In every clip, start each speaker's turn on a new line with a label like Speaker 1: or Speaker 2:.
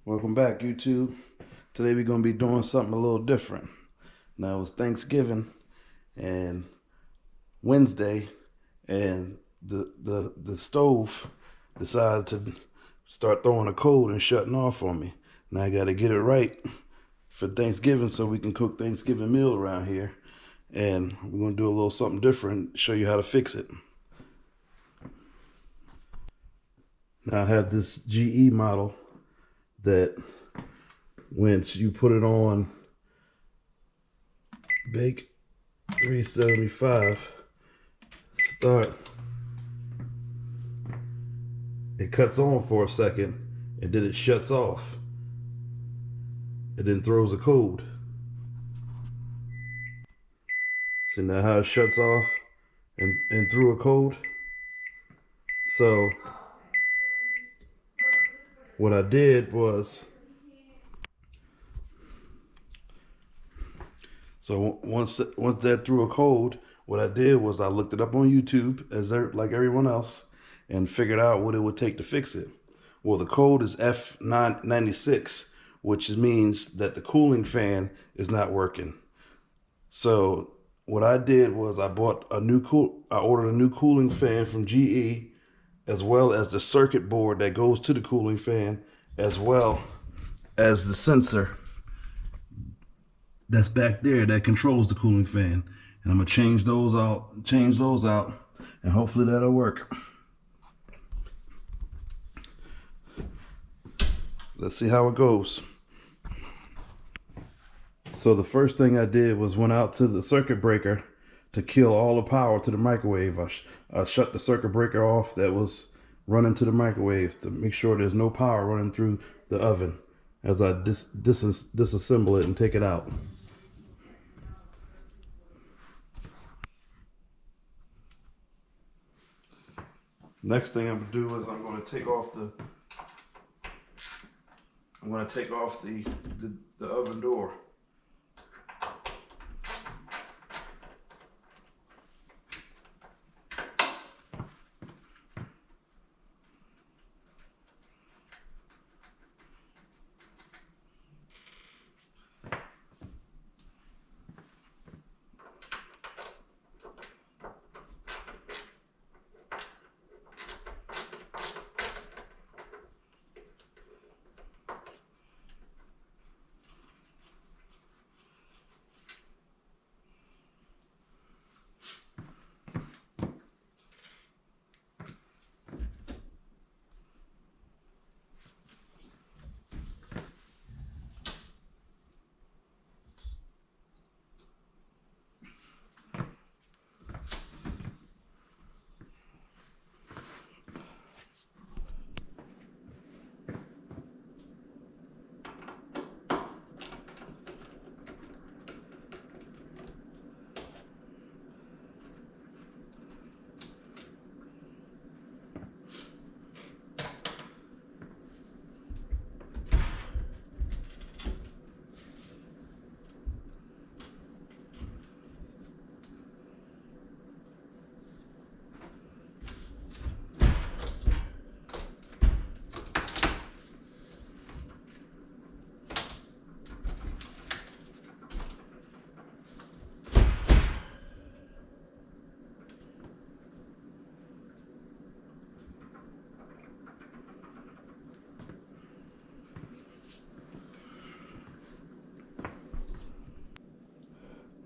Speaker 1: Welcome back, YouTube. Today we're going to be doing something a little different. Now it's Thanksgiving and Wednesday, and the stove decided to start throwing a code and shutting off on me. Now I got to get it right for Thanksgiving so we can cook Thanksgiving meal around here. And we're going to do a little something different, show you how to fix it. Now I have this GE model that once you put it on bake 375 start, it cuts on for a second and then it shuts off. It then throws a code. See now how it shuts off and threw a code? So what I did was, once that threw a code, what I did was I looked it up on YouTube like everyone else and figured out what it would take to fix it. Well, the code is f96, which means that the cooling fan is not working. So what I did was I ordered a new cooling fan from GE, as well as the circuit board that goes to the cooling fan, as well as the sensor that's back there that controls the cooling fan. And I'm gonna change those out, and hopefully that'll work. Let's see how it goes. So the first thing I did was went out to the circuit breaker to kill all the power to the microwave. I shut the circuit breaker off that was running to the microwave to make sure there's no power running through the oven as I disassemble it and take it out. Next thing I'm gonna do is I'm gonna take off the oven door.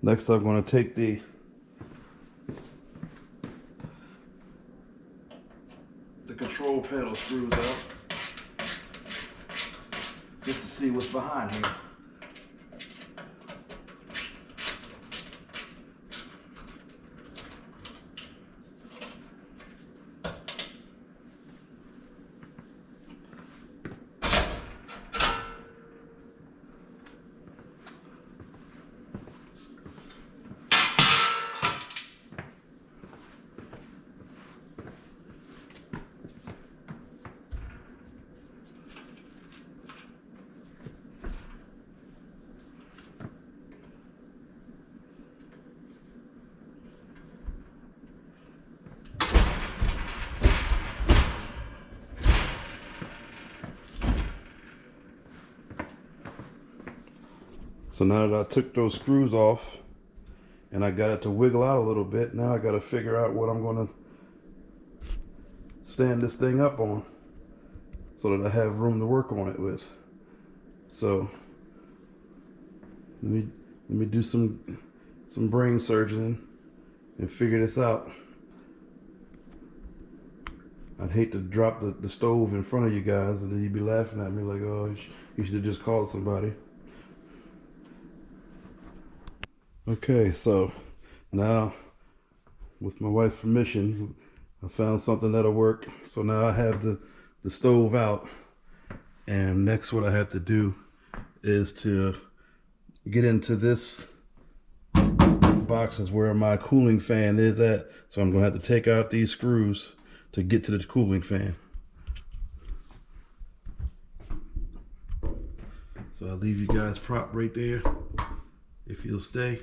Speaker 1: Next, I'm going to take the control panel screws out just to see what's behind here. So now that I took those screws off and I got it to wiggle out a little bit, now I got to figure out what I'm going to stand this thing up on so that I have room to work on it with. So let me do some brain surgery and figure this out. I'd hate to drop the stove in front of you guys and then you'd be laughing at me like, oh, you should have just called somebody. Okay, so now with my wife's permission, I found something that'll work. So now I have the stove out, and next what I have to do is to get into this box is where my cooling fan is at. So I'm gonna have to take out these screws to get to the cooling fan. So I'll leave you guys prop right there if you'll stay.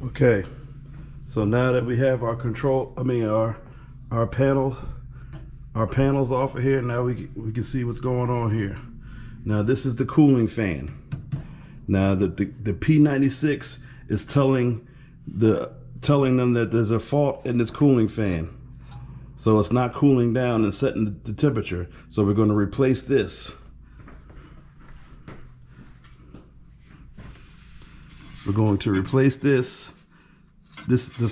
Speaker 1: Okay, so now that we have our our panels off of here, now we can see what's going on here. Now this is the cooling fan. Now the P96 is telling them that there's a fault in this cooling fan. So it's not cooling down and setting the temperature. So we're going to replace this. We're going to replace this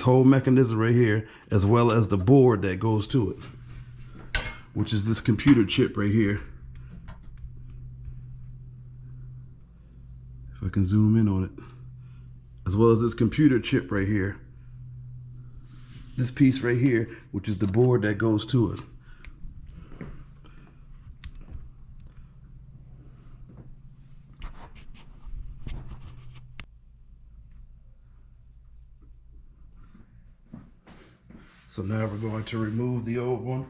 Speaker 1: whole mechanism right here, as well as the board that goes to it, which is this computer chip right here. If I can zoom in on it, as well as this computer chip right here. This piece right here, which is the board that goes to it. So now we're going to remove the old one.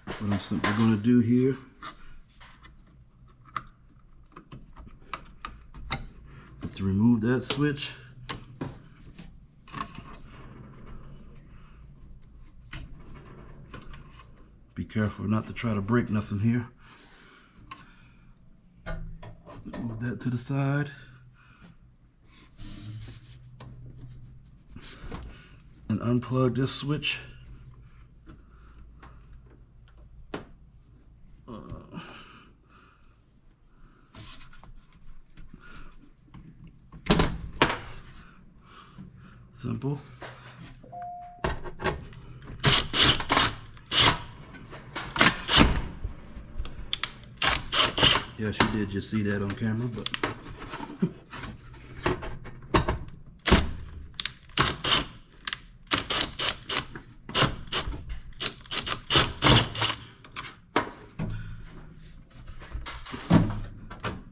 Speaker 1: What I'm simply going to do here is to remove that switch. Be careful not to try to break nothing here. Move that to the side. And unplug this switch. Simple. Yes, you did just see that on camera, but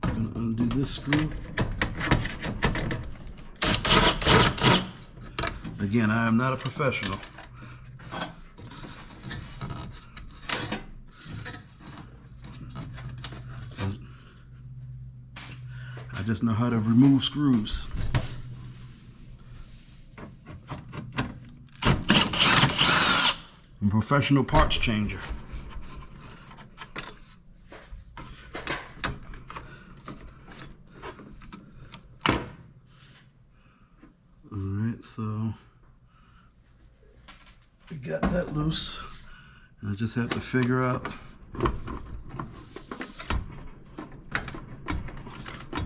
Speaker 1: I'm gonna undo this screw. Again, I am not a professional. just know how to remove screws. I'm a professional parts changer. Alright, so we got that loose. I just have to figure out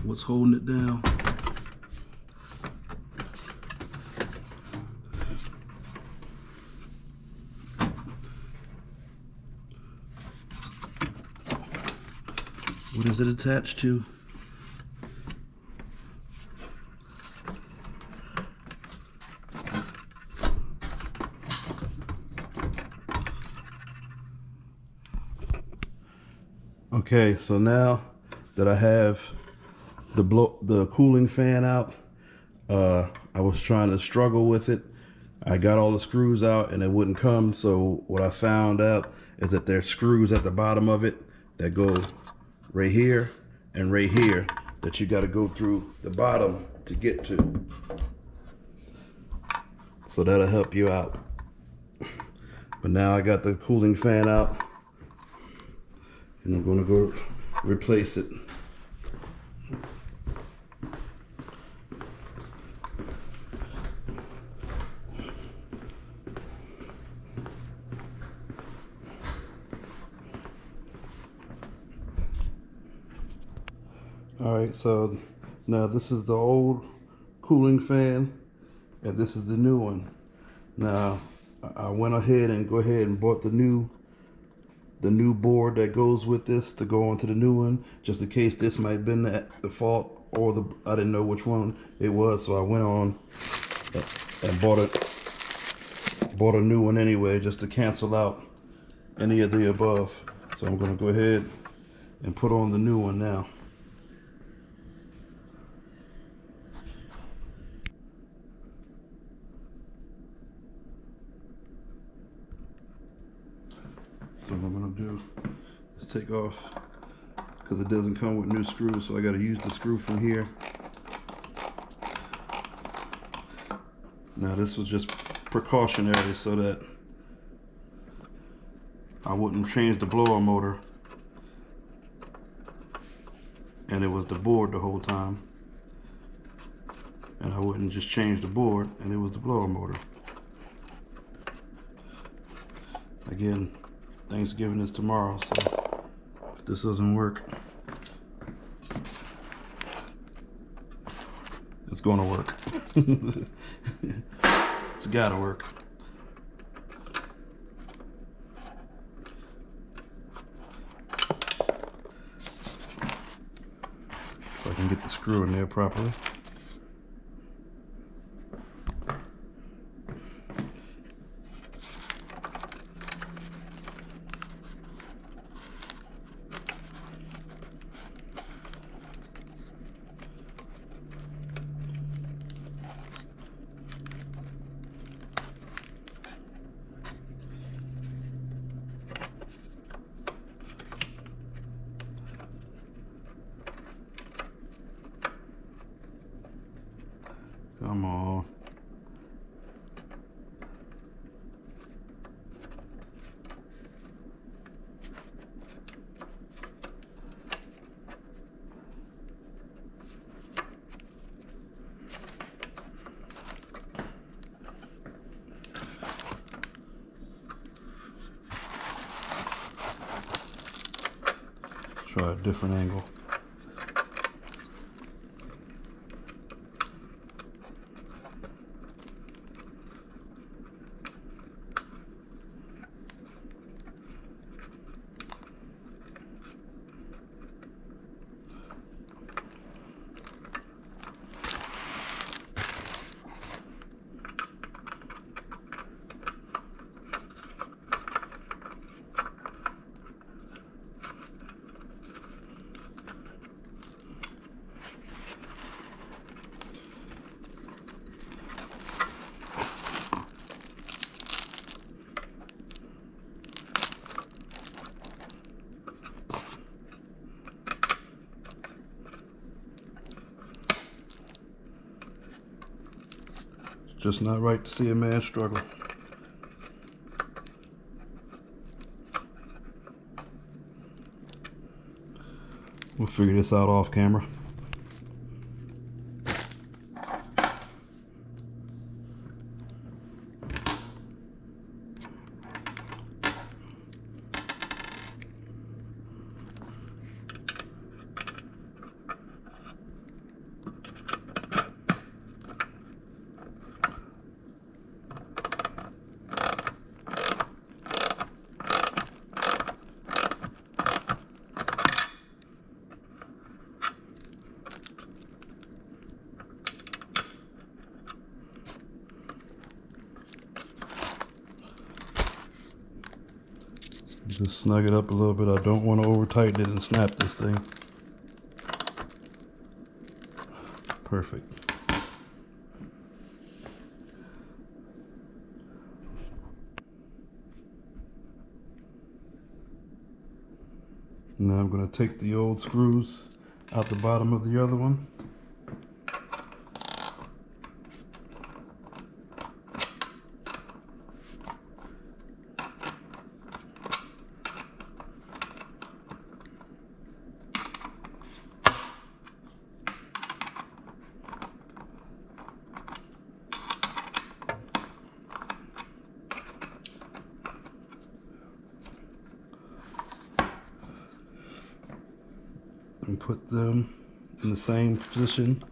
Speaker 1: what's holding it down. What is it attached to? Okay, so now that I have the cooling fan out, I was trying to struggle with it. I got all the screws out and it wouldn't come. So what I found out is that there's screws at the bottom of it that go right here and right here that you got to go through the bottom to get to. So that'll help you out. But now I got the cooling fan out and I'm going to go replace it. Alright, so now this is the old cooling fan and this is the new one. Now I went ahead and bought the new board that goes with this to go onto the new one, just in case this might have been the fault or I didn't know which one it was, so I went on and bought a new one anyway, just to cancel out any of the above. So I'm going to go ahead and put on the new one now. So what I'm going to do is take off, because it doesn't come with new screws, so I got to use the screw from here. Now this was just precautionary so that I wouldn't change the blower motor and it was the board the whole time, and I wouldn't just change the board and it was the blower motor. Again, Thanksgiving is tomorrow, so if this doesn't work, it's gonna work. It's gotta work. So I can get the screw in there properly. Come on. Try a different angle. just not right to see a man struggle. We'll figure this out off camera. Just snug it up a little bit. I don't want to over tighten it and snap this thing. Perfect. Now I'm going to take the old screws out the bottom of the other one. And put them in the same position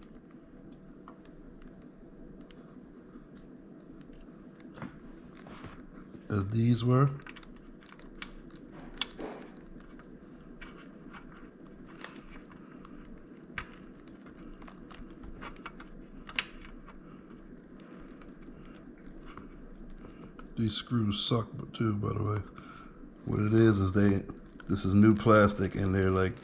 Speaker 1: as these were. These screws suck too, by the way. What it is this is new plastic, and they're like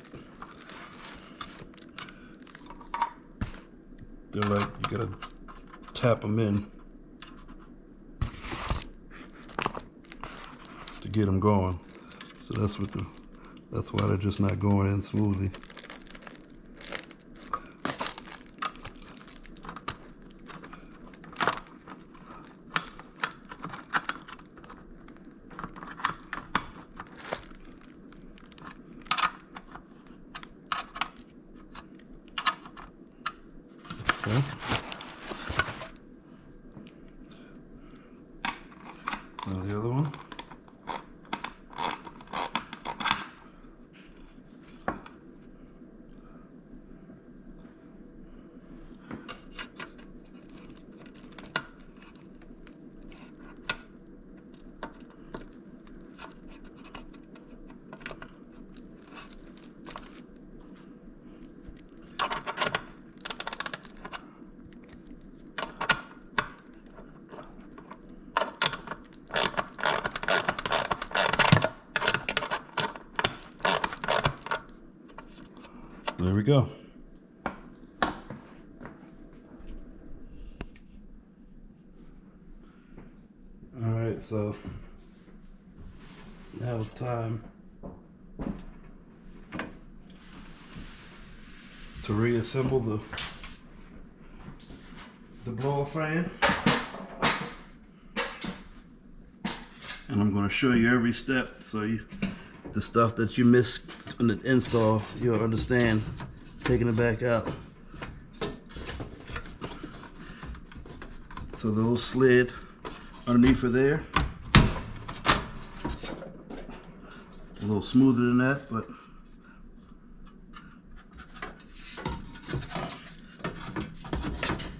Speaker 1: you gotta tap them in to get them going. So that's why they're just not going in smoothly. Okay. Now the other one. There we go. All right, so now it's time to reassemble the blower fan. And I'm going to show you every step so the stuff that you missed in the install, you'll understand taking it back out. So those slid underneath of there. A little smoother than that, but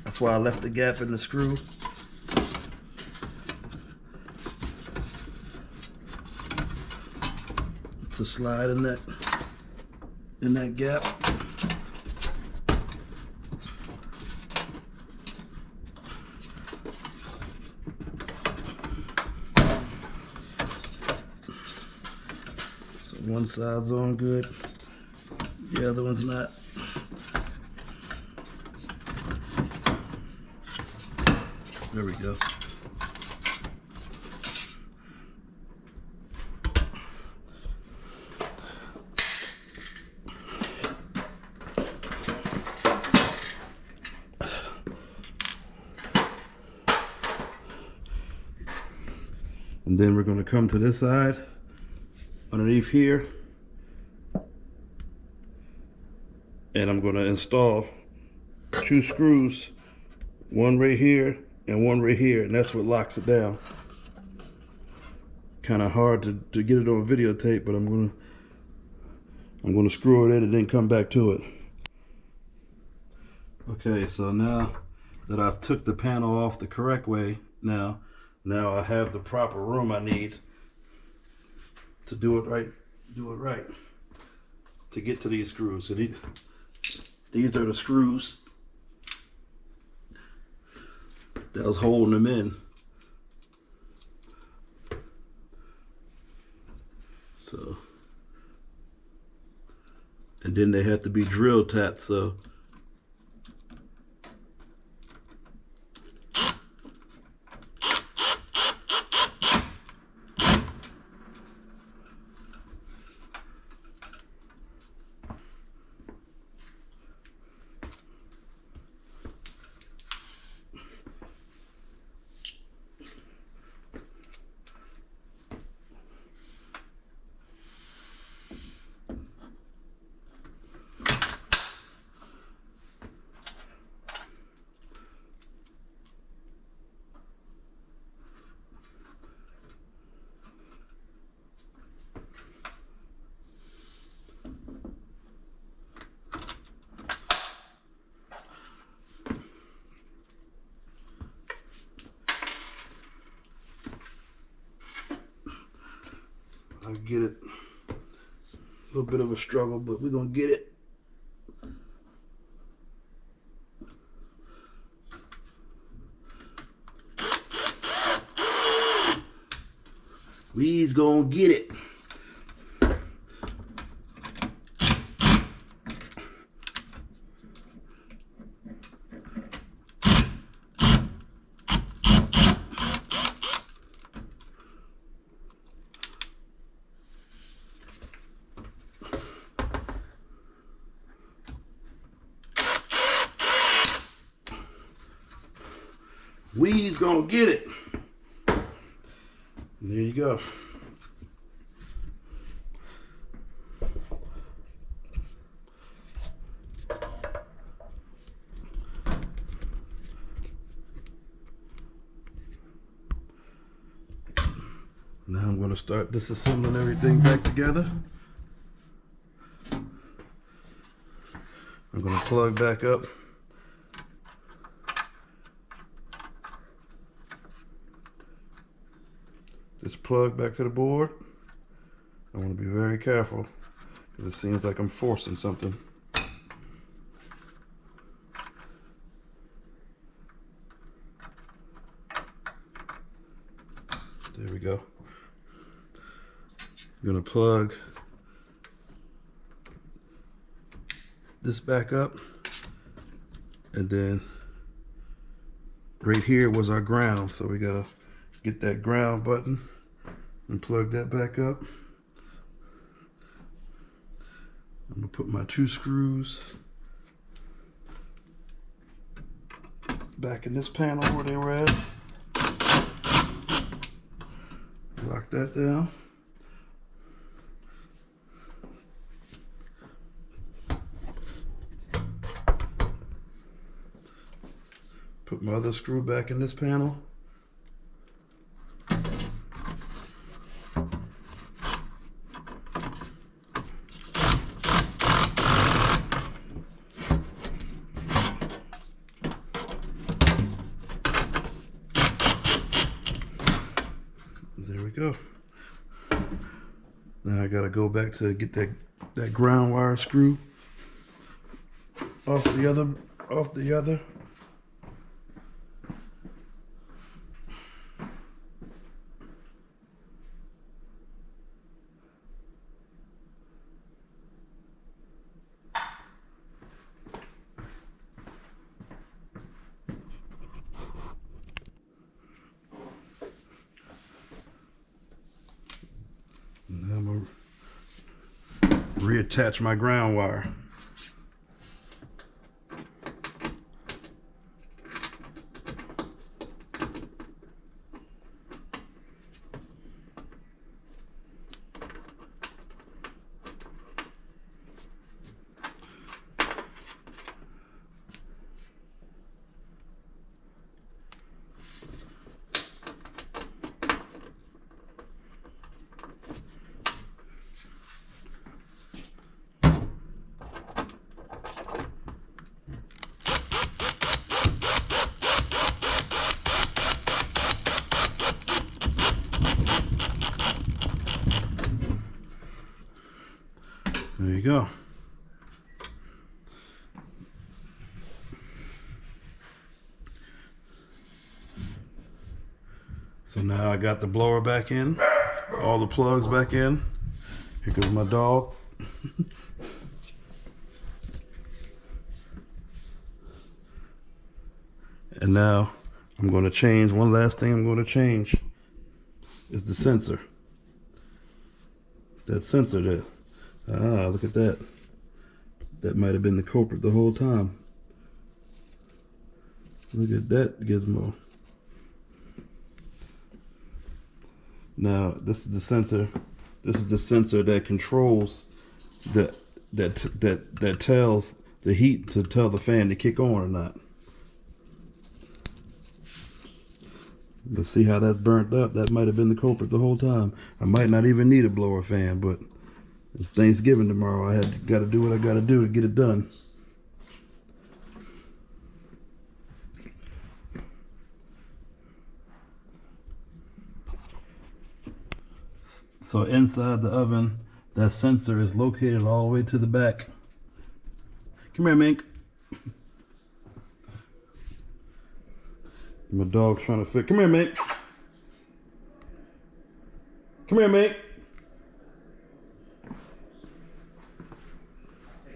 Speaker 1: that's why I left the gap in the screw. To slide in that gap. So one side's on good, the other one's not. There we go. And then we're going to come to this side, underneath here, and I'm going to install 2 screws, one right here and one right here, and that's what locks it down. Kind of hard to get it on videotape, but I'm gonna screw it in and then come back to it. Okay, so now that I've took the panel off the correct way, now I have the proper room I need to do it right, to get to these screws. So these are the screws that was holding them in. So, and then they have to be drill tapped, so I get it. A little bit of a struggle, but we're gonna get it. We's gonna get it. We's gonna get it. And there you go. Now I'm going to start disassembling everything back together. I'm going to plug back up this plug back to the board. I want to be very careful because it seems like I'm forcing something. There we go. I'm going to plug this back up, and then right here was our ground, so we gotta get that ground button and plug that back up. I'm gonna put my 2 screws back in this panel where they were at. Lock that down. Put my other screw back in this panel. There we go. Now I gotta go back to get that ground wire screw off the other. Now I'm gonna reattach my ground wire. There you go. So now I got the blower back in, all the plugs back in. Here goes my dog. And now I'm going to change, one last thing I'm going to change is the sensor. That sensor there. Ah, look at that. That might have been the culprit the whole time. Look at that gizmo. Now this is the sensor. This is the sensor that controls that tells the heat to tell the fan to kick on or not. Let's see how that's burnt up. That might have been the culprit the whole time. I might not even need a blower fan, but it's Thanksgiving tomorrow. I got to do what I got to do to get it done. So inside the oven, that sensor is located all the way to the back. Come here, Mink. My dog's trying to fit. Come here, Mink. Come here, Mink.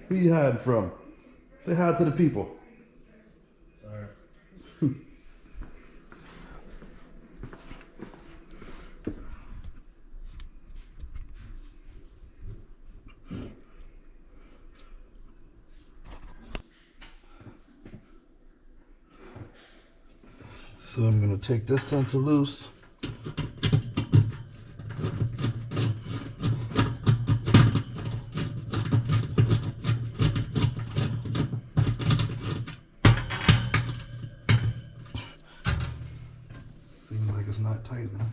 Speaker 1: Who you hiding from? Say hi to the people. All right. So I'm going to take this sensor loose. Seems like it's not tight enough.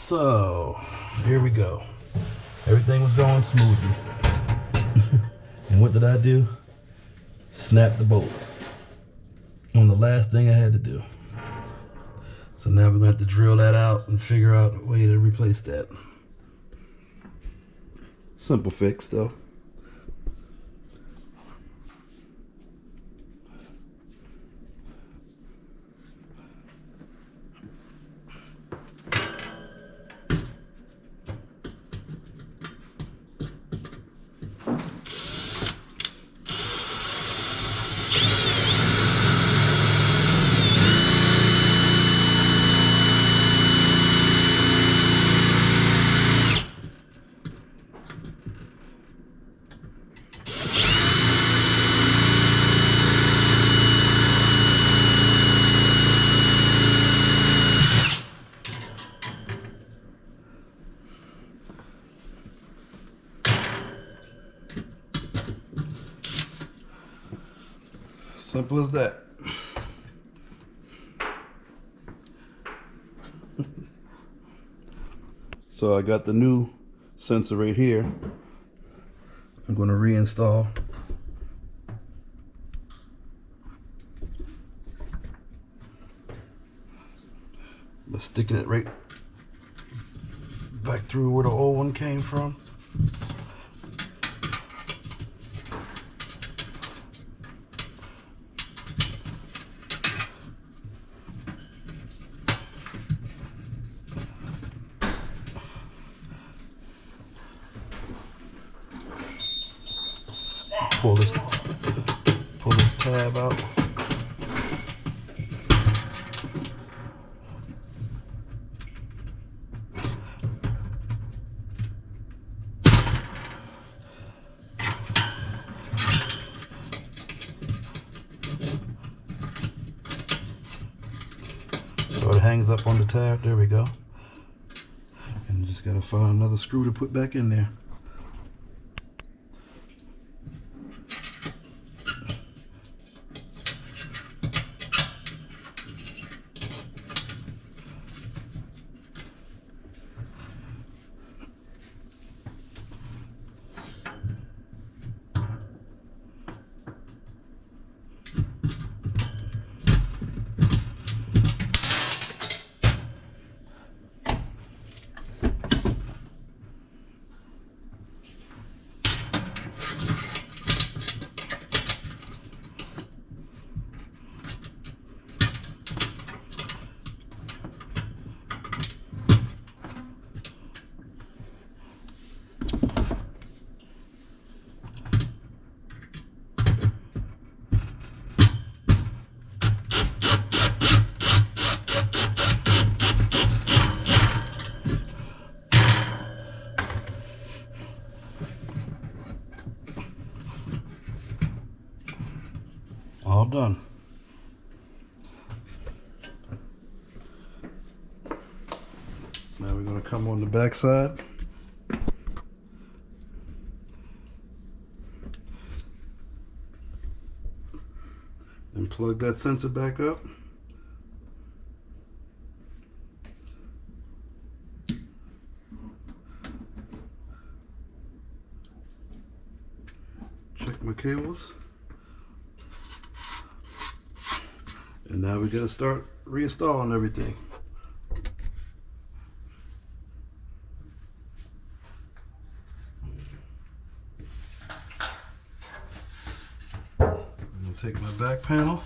Speaker 1: So here we go. Everything was going smoothly. And what did I do? Snap the bolt on the last thing I had to do. So now we're going to have to drill that out and figure out a way to replace that. Simple fix though. Simple as that. So I got the new sensor right here. I'm going to reinstall. By sticking it right back through where the old one came from. pull this tab out. So it hangs up on the tab. There we go. And just gotta find another screw to put back in there. All done. Now we're going to come on the back side. And plug that sensor back up. Check my cables. And now we gotta start reinstalling everything. I'm gonna take my back panel.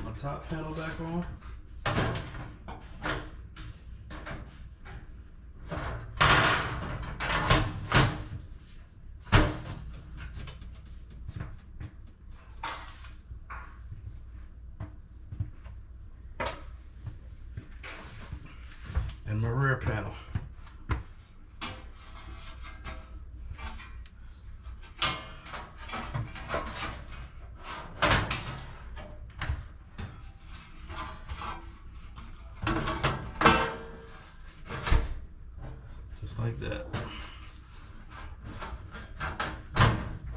Speaker 1: My top panel back on. And my rear panel. Like that.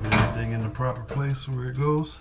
Speaker 1: Put everything in the proper place where it goes.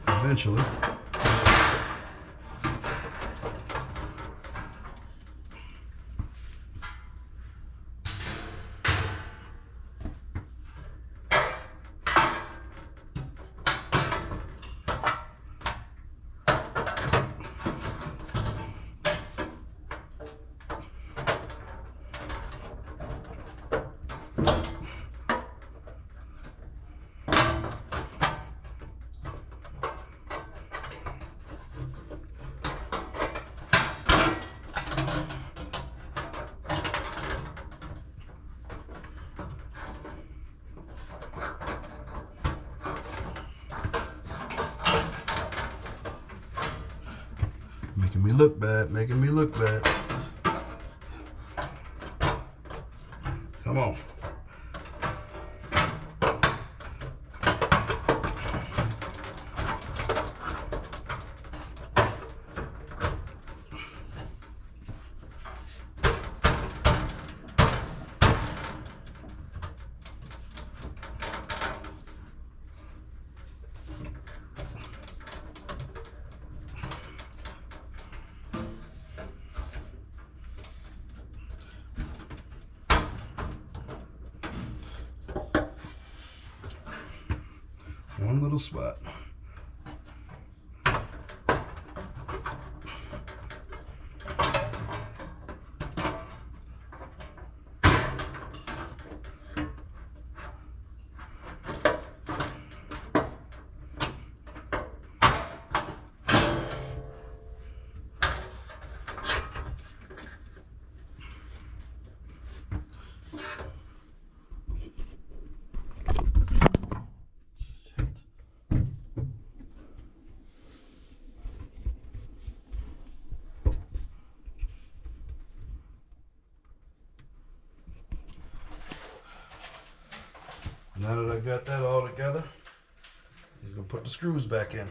Speaker 1: Eventually. bad, making me look bad. Come on. One little spot. Now that I got that all together, he's gonna put the screws back in.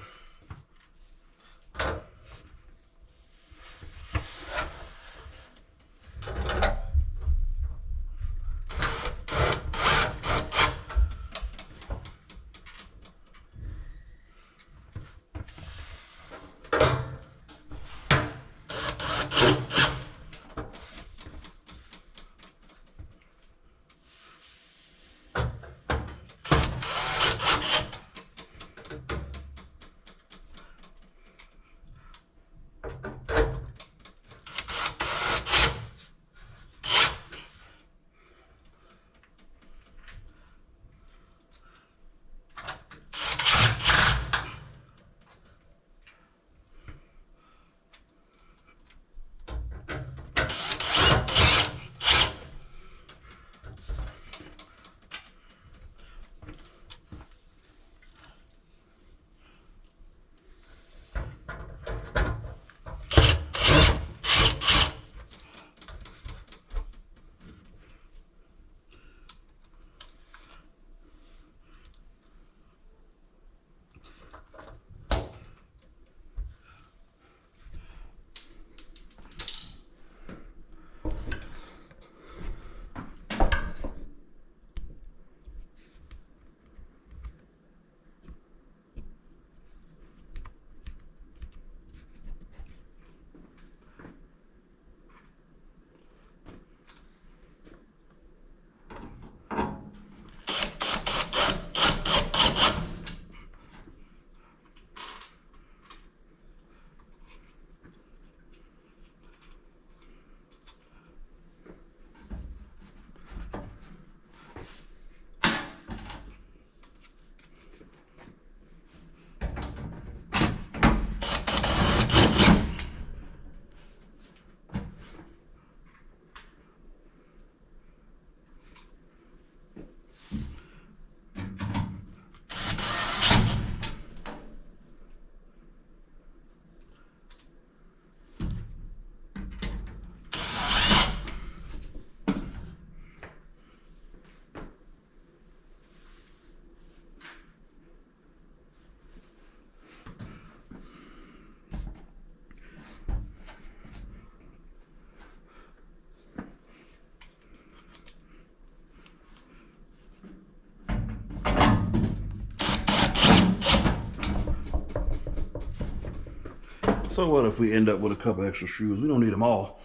Speaker 1: So what if we end up with a couple extra screws? We don't need them all.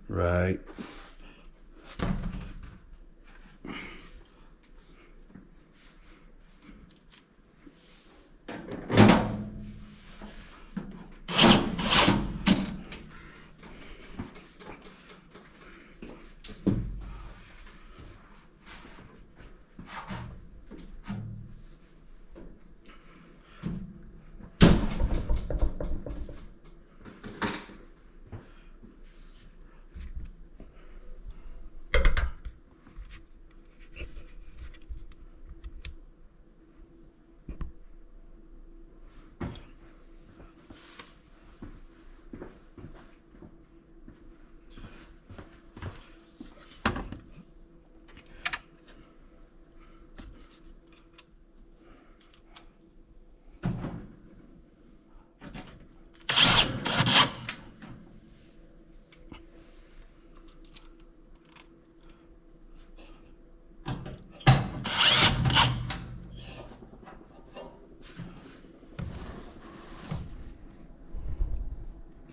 Speaker 1: Right.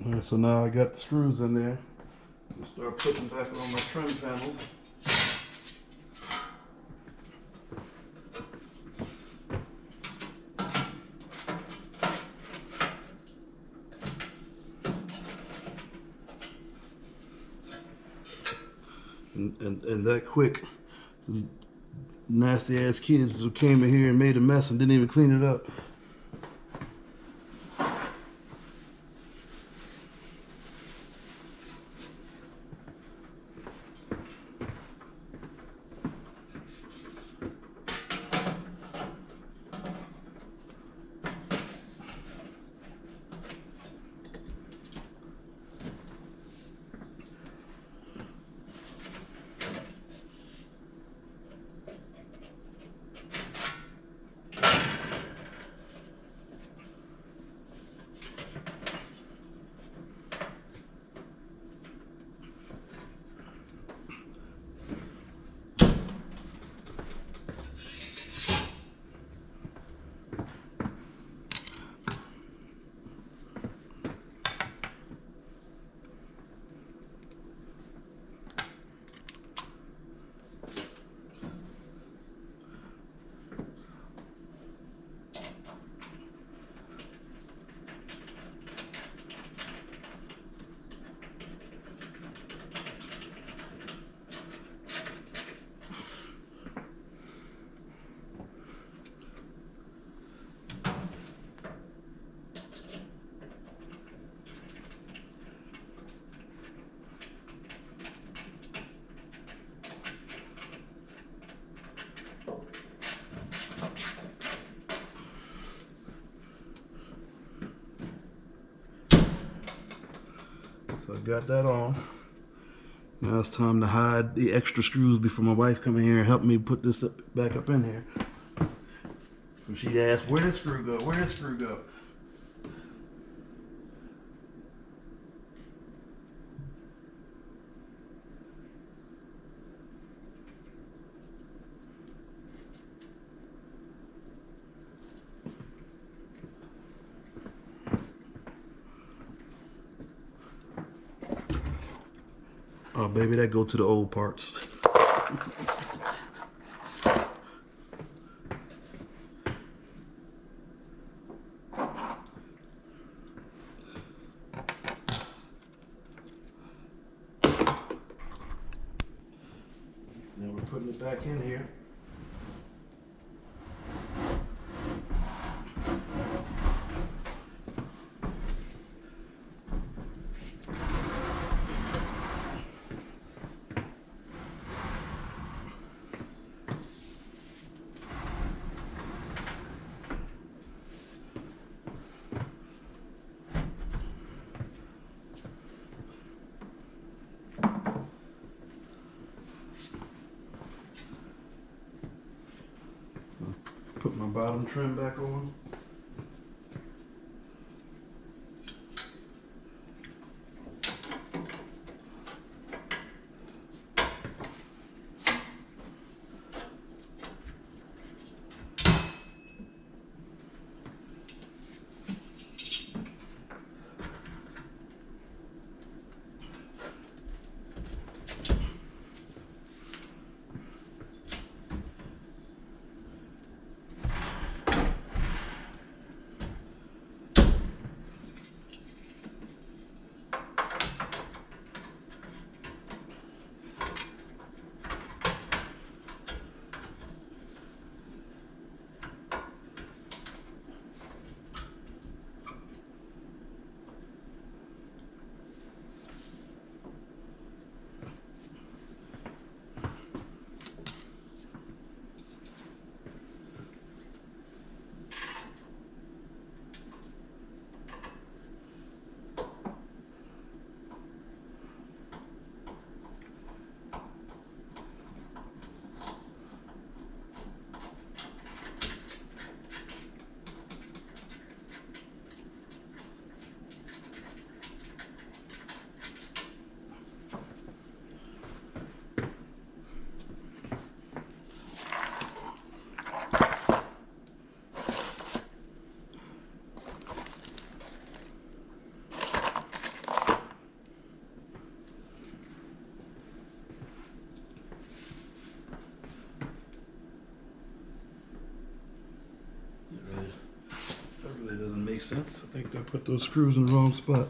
Speaker 1: Alright, so now I got the screws in there. I'm gonna start putting back on my trim panels. And that quick. Nasty ass kids who came in here and made a mess and didn't even clean it up. So I got that on. Now it's time to hide the extra screws before my wife come in here and help me put this back up in here. So she asked, where did the screw go? Where did the screw go? Oh, baby, that go to the old parts. Now we're putting it back in here. Put my bottom trim back on. sense. I think I put those screws in the wrong spot.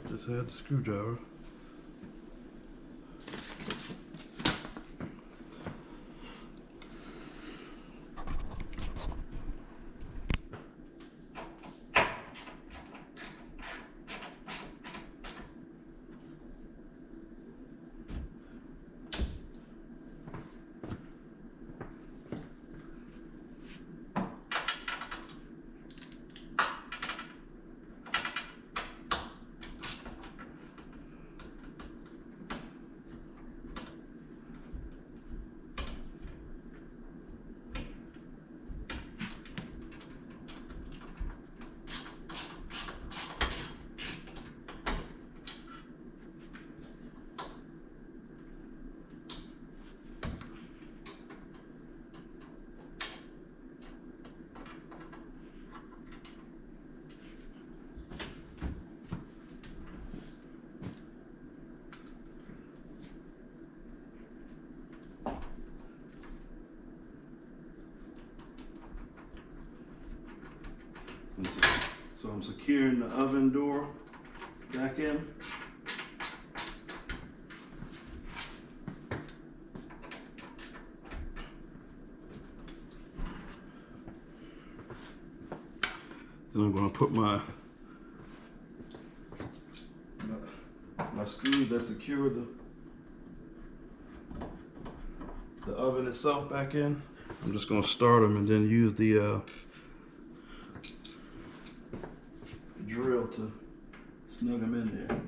Speaker 1: Just had the screwdriver. So I'm securing the oven door back in. Then I'm going to put my screws that secure the oven itself back in. I'm just going to start them and then use the drill to snug them in there.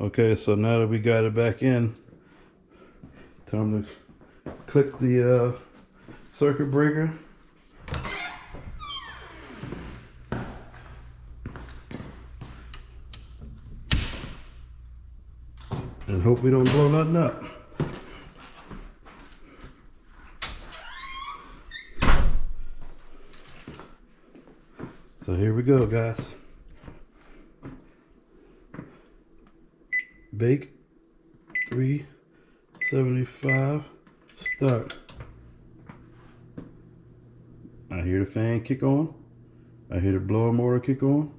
Speaker 1: Okay, so now that we got it back in, time to click the circuit breaker. And hope we don't blow nothing up. So here we go, guys. Bake 375, start. I hear the fan kick on. I hear the blower motor kick on.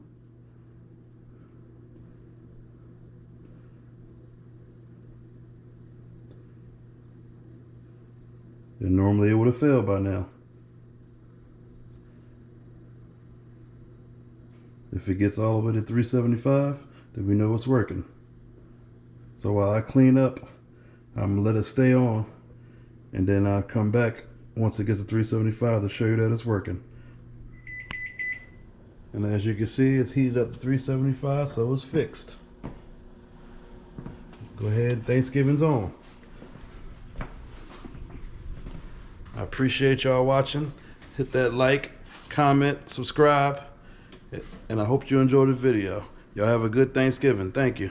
Speaker 1: And normally it would have failed by now. If it gets all the way to 375, then we know it's working. So while I clean up, I'm gonna let it stay on, and then I'll come back once it gets to 375 to show you that it's working. And as you can see, it's heated up to 375, so it's fixed. Go ahead, Thanksgiving's on. I appreciate y'all watching. Hit that like, comment, subscribe, and I hope you enjoyed the video. Y'all have a good Thanksgiving. Thank you.